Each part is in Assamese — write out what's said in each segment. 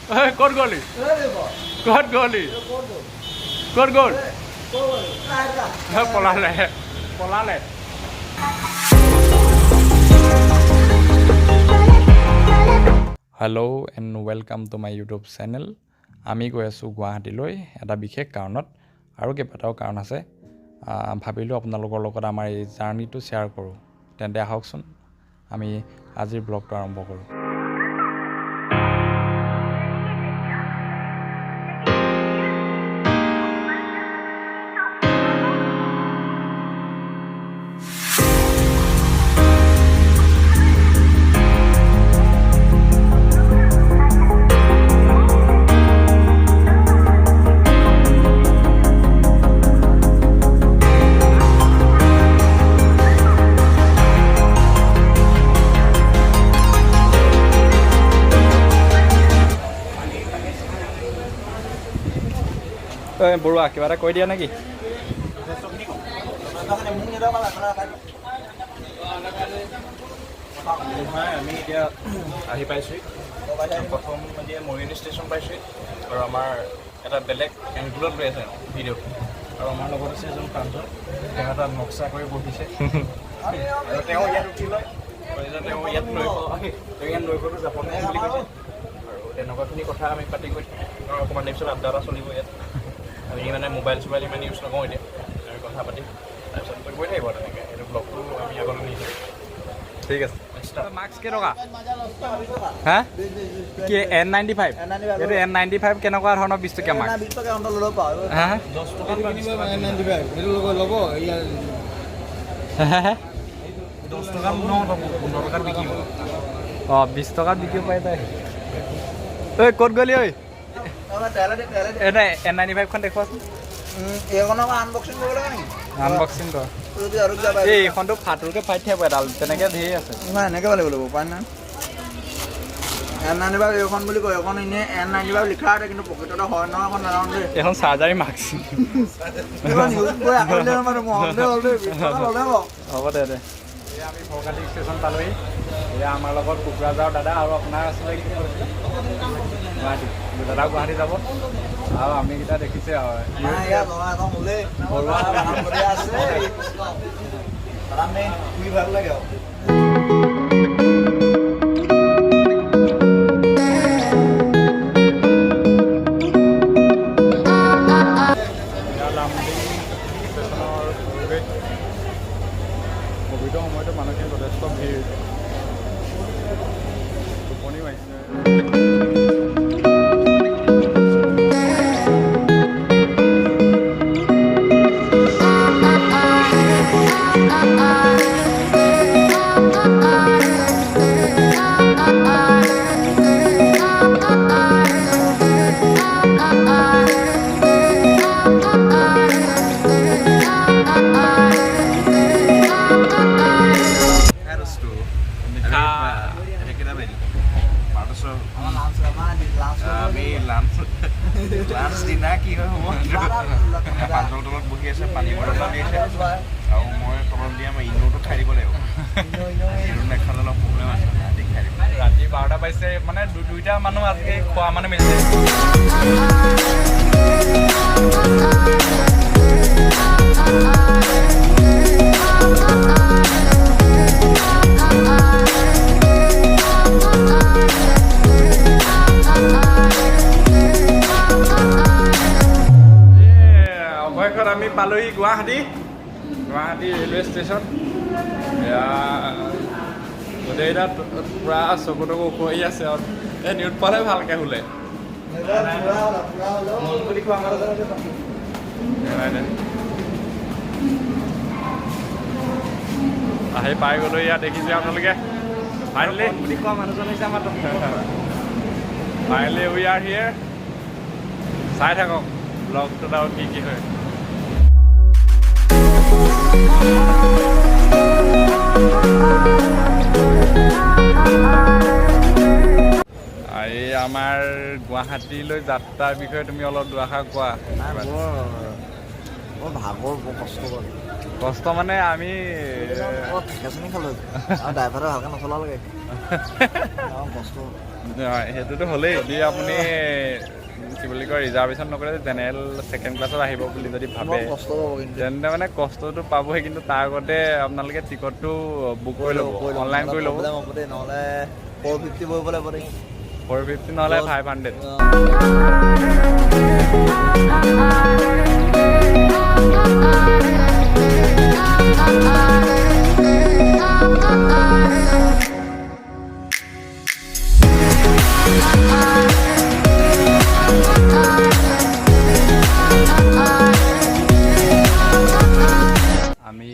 ক'ত গ'লি ক'ত গ'লি ক'ত গ'ল পলালে পলালে hello' and welcome to my YouTube channel. আমি গৈ আছোঁ গুৱাহাটীলৈ এটা বিশেষ কাৰণত, আৰু কেইবাটাও কাৰণ আছে। ভাবিলোঁ আপোনালোকৰ লগত আমাৰ এই জাৰ্ণিটো শ্বেয়াৰ কৰোঁ। তেন্তে আহকচোন আমি আজিৰ ব্লগটো আৰম্ভ কৰোঁ। বৰুৱা কিবা এটা কৈ দিয়া নেকি? আমি এতিয়া আহি পাইছোঁ, প্ৰথম মৰিয়নি ষ্টেচন পাইছোঁ, আৰু আমাৰ এটা বেলেগ এংগুলত লৈ আছে ভিডিঅ'টো, আৰু আমাৰ লগত আছে এজন প্ৰাঞ্জল, তেওঁ এটা নক্সা কৰি বহিছে আৰু তেওঁ ইয়াত উঠি লয়, তেওঁ ইয়াত নৈকটো যাব নাই বুলি কৈছে, আৰু তেনেকুৱাখিনি কথা আমি পাতি গৈ আৰু অকণমান দেৰি পিছত আড্ডা এটা চলিব ইয়াত। আমি মানে মোবাইল চোবাইল ইমান ইউজ নকৰোঁ এতিয়া, আমি কথা পাতি তাৰপিছত গৈ থাকিব তেনেকৈ। এইটো ব্লগটো আমি আগলৈ নিছোঁ। ঠিক আছে। মাস্ক কেইটকা? হা কি N95? এইটো N95 কেনেকুৱা ধৰণৰ 20 টকীয়া মাস্ক? 20 টকা অন্ত ল'ব পাৰ। হা 10 টকা কিনিব N95 এইটো ল'ব ইয়াৰ 10 টকা 15 টকাত বিকিব। 20 টকাত বিকিব পাৰে তাই। ঐ ক'ত গ'লি ঐ? এটা N95 খন দেখুৱাচোন। এইখনক আনবক্সিং কৰিব লাগে নেকি? আনবক্সিং কৰ। এই এইখনটো ফাটোৰকৈ ফাইট থাকিব এডাল, তেনেকৈ ধেৰ আছে। ইমান এনেকৈ পালিব লাগিব উপায় নাই। N95 এইখন বুলি কয়, এইখন এনেই N95 লিখা আছে, কিন্তু পকেটতে হয় নহয় এখন নাজানো দেই। এইখন চাৰ্জাৰী মাস্ক। হ'ব দে দে। এয়া আমি গুৱাহাটী ষ্টেচন পালোহি। এয়া আমাৰ লগত কোকৰাঝাৰৰ দাদা আৰু আপোনাৰ আছিলে গুৱাহাটী। দাদা গুৱাহাটী যাব আৰু আমিকেইটা দেখিছে আৰু ভাল লাগে আৰু ক'ভিডৰ সময়তো মানুহখিনি যথেষ্ট ভিৰ, টোপনি মাৰিছে। আমি লাঞ্চ দিনা কি হয় হ'ব, পাঞ্জলৰ তলত বহি আছে, পানী বটল দি আছে, আৰু মই তলত দিয়া মই ইনোটো খাই দিব লাগিব। ইনো নেখালে অলপ প্ৰব্লেম আছে, ৰাতি খাই দিব। ৰাতি 12টা পাইছে, মানে দুইটা মানুহ আজি খোৱা মানে মিলিছে। আমি পালোহি গুৱাহাটী ৰেলৱে ষ্টেচন। এয়া গোটেইকেইটা পূৰা চকু তকু ওখহি আছে আৰু এই নিউজ পালে ভালকৈ শুলে। আহি পাই গ'লো ইয়াত, দেখিছে আপোনালোকে। ফাইনেলি বুলি কোৱা মানুহজন হৈছে আমাৰ ফাইনেলি উই আৰ হিয়াৰ। চাই থাকক ব্লগটোত আৰু কি কি হয়। এই আমাৰ গুৱাহাটীলৈ যাত্ৰাৰ বিষয়ে তুমি অলপ দুআষাৰ কোৱা। মই ভাগৰ বৰ কষ্ট কৰোঁ কষ্ট মানে আমি ঠেকেচনি খালোঁ আৰু ড্ৰাইভাৰে ভালকৈ নচলালেগৈ কষ্ট সেইটোতো হ'লেই যদি আপুনি কি বুলি কয় ৰিজাৰ্ভেশ্যন নকৰে জেনেৰেল ছেকেণ্ড ক্লাছত আহিব বুলি যদি ভাবে কষ্ট পাব কিন্তু তেন্তে মানে কষ্টটো পাবই কিন্তু তাৰ আগতে আপোনালোকে টিকটটো বুক কৰি ল'ব অনলাইন কৰি ল'ব নহ'লে 450 বহিব লাগিব দেই 450 নহ'লে 500 আমি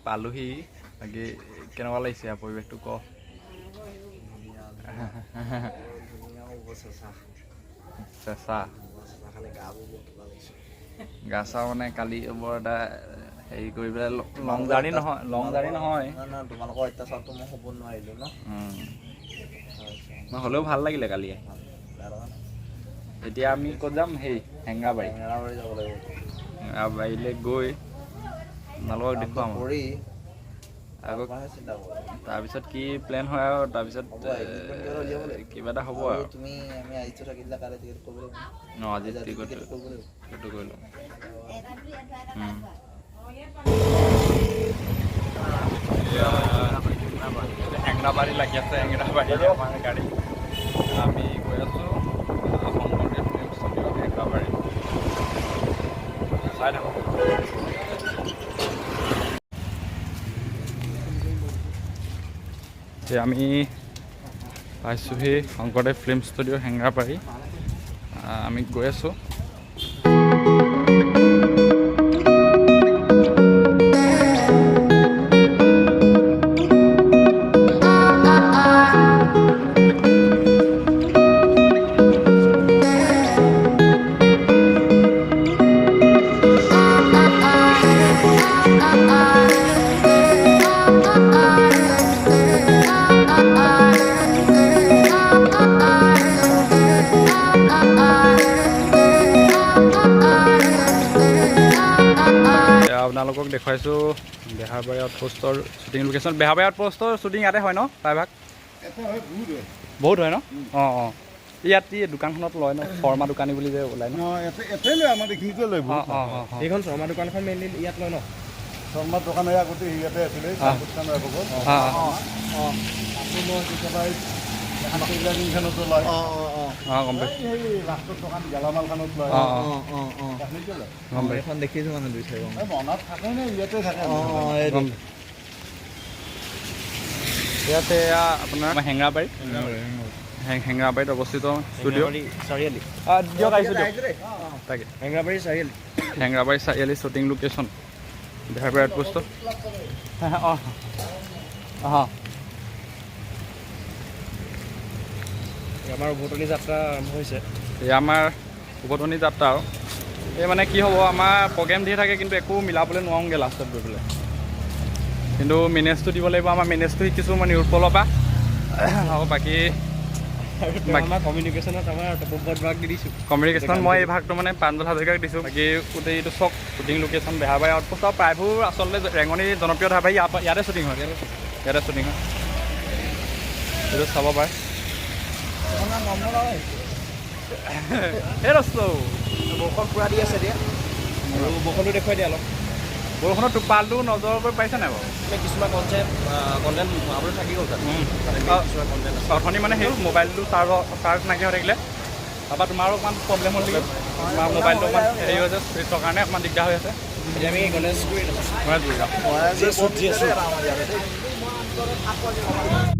পালোহি বাকী কেনেকুৱা লাগিছে পৰিৱেশটো ক চেঁচা গা চা মানে কালি বৰ এটা হেৰি কৰি পেলাই লং জাৰ্ণি নহয় তোমালোকৰ অত্যাচাৰটো মই হ'ব নোৱাৰিলোঁ ন হ'লেও ভাল লাগিলে কালি এতিয়া আমি ক'ত যাম সেই হেঙেৰাবাৰী যাব লাগিব হেঙেৰাবাৰীলৈ গৈ আপোনালোকক দেখুৱাম আকৌ তাৰপিছত কি প্লেন হয় আৰু তাৰপিছত কিবা এটা হ'ব আৰু তুমি আমি আহিছোঁ থাকিলে কালি টিকেট কৰিব লাগিব আজি টিকেট সেইটো কৰি ল'ম হেঙেৰাবাৰী লাগি আছে হেঙেৰাবাৰী আমাৰ গাড়ী আমি গৈ আছোঁ শংকৰদেৱ ফিল্ম ষ্টুডিঅ' হেঙেৰাবাৰী চাই থাকক আমি পাইছোঁহি শংকৰদেৱ ফিল্ম ষ্টুডিঅ' হেঙেৰাবাৰী আমি গৈ আছোঁ আপোনালোকক দেখুৱাইছোঁ বেহাৰবাৰী আউটপোষ্টৰ শ্বুটিং লোকেশ্যন বেহাৰবাৰী আউটপোষ্টৰ শ্বুটিং ইয়াতে হয় ন প্ৰায়ভাগ বহুত হয় ন অঁ অঁ ইয়াত দোকানখনত লয় ন শৰ্মা দোকানী বুলি যে ওলাই ন এইখন শৰ্মা দোকানখন মেইনলি ইয়াত লয় ন শৰ্মা দোকান আগতে ইয়াতে আছিলে গম পাইছোঁ এখন দেখিছোঁ মানে দুই চাৰি মনত থাকে নে ইয়াতে থাকে ইয়াতে আপোনাৰ হেঙেৰাবাৰী হেঙেৰাবাৰীত অৱস্থিত ষ্টুডিঅ' চাৰিআলি দিয়ক আহিছোঁ তাকে হেঙেৰাবাৰী চাৰিআলি হেঙেৰাবাৰী চাৰিআলি শ্বুটিং লোকেশ্যন বেহাৰবাৰী আউটপোষ্ট অঁ অঁ আমাৰ উভতনি যাত্ৰা আৰম্ভ হৈছে এই আমাৰ উভতনি যাত্ৰা আৰু এই মানে কি হ'ব আমাৰ প্ৰগ্ৰেম দিয়ে থাকে কিন্তু একো মিলাবলৈ নোৱাৰোঁগৈ লাষ্টত গৈ পেলাই কিন্তু মেনেজটো দিব লাগিব আমাৰ মেনেজটো শিকিছোঁ মই নিৰুৎপলৰ পৰা আৰু বাকী আমাৰ কমিউনিকেশ্যনত আমাৰ টপubrat borahক দি দিছোঁ কমিউনিকেশ্যন মই এই ভাগটো মানে প্ৰাঞ্জল হাজৰিকাক দিছোঁ বাকী গোটেইটো চক শ্বুটিং লোকেশ্যন বেহাৰবাৰী আউটপোষ্ট আৰু প্ৰায়বোৰ আচলতে ৰেঙনিৰ জনপ্ৰিয় ধাৰাবাহিক ইয়াতে শ্বুটিং হয় ইয়াতে শ্বুটিং হয় সেইটো চাব পাৰে এই ৰস্ত বৰষুণ পূৰা দি আছে এতিয়া আৰু বৰষুণটো দেখুৱাই দিয়া অলপ বৰষুণৰ টোপালটো নজৰ কৰি পাইছে নাই বাৰু কিছুমান কণ্টেণ্ট আপুনি থাকি গ'ল তাত কিছুমান কণ্টেণ্ট অথনি মানে সেই মোবাইলটো চাৰ্জ নাইকিয়া হৈ থাকিলে তাৰপৰা তোমাৰো অকণমান প্ৰব্লেম হ'ল নেকি তোমাৰ মোবাইলটো অকণমান হেৰি হৈছে স্পীডৰ কাৰণে অকণমান দিগদাৰ হৈ আছে এতিয়া আমি গণেশগুৰিত আছোঁ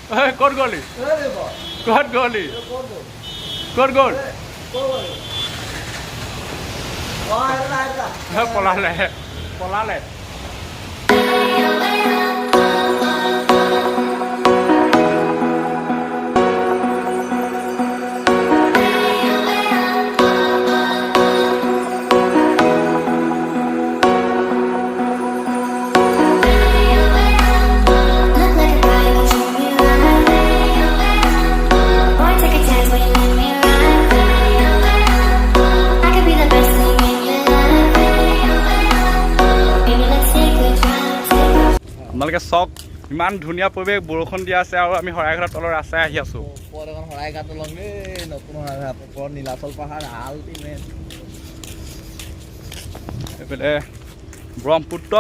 ক'ত গ'লি ক'ত গ'লি ক'ত গ'ল পলালে পলালে আপোনালোকে চাওক ইমান ধুনীয়া পৰিৱেশ বৰষুণ দিয়া আছে আৰু আমি শৰাইঘাটৰ তলৰ ৰাস্তাই আহি আছোঁ শৰাইঘাট দলং দেই নতুন শৰাইঘাট ওপৰত নীলাচল পাহাৰ আল্টিমেট এইফালে ব্ৰহ্মপুত্ৰ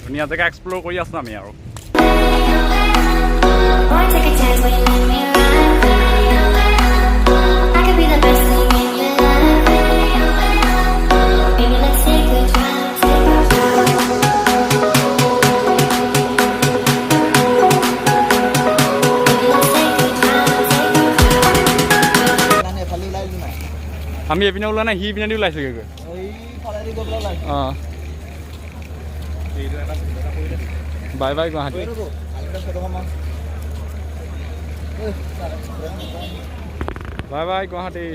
ধুনীয়া জেগা এক্সপ্ল'ৰ কৰি আছোঁ আমি আৰু আমি এইপিনে ওলোৱা নাই সি পিনেদি ওলাইছোগৈ গৈ অঁ bye bye Guwahati bye bye Guwahati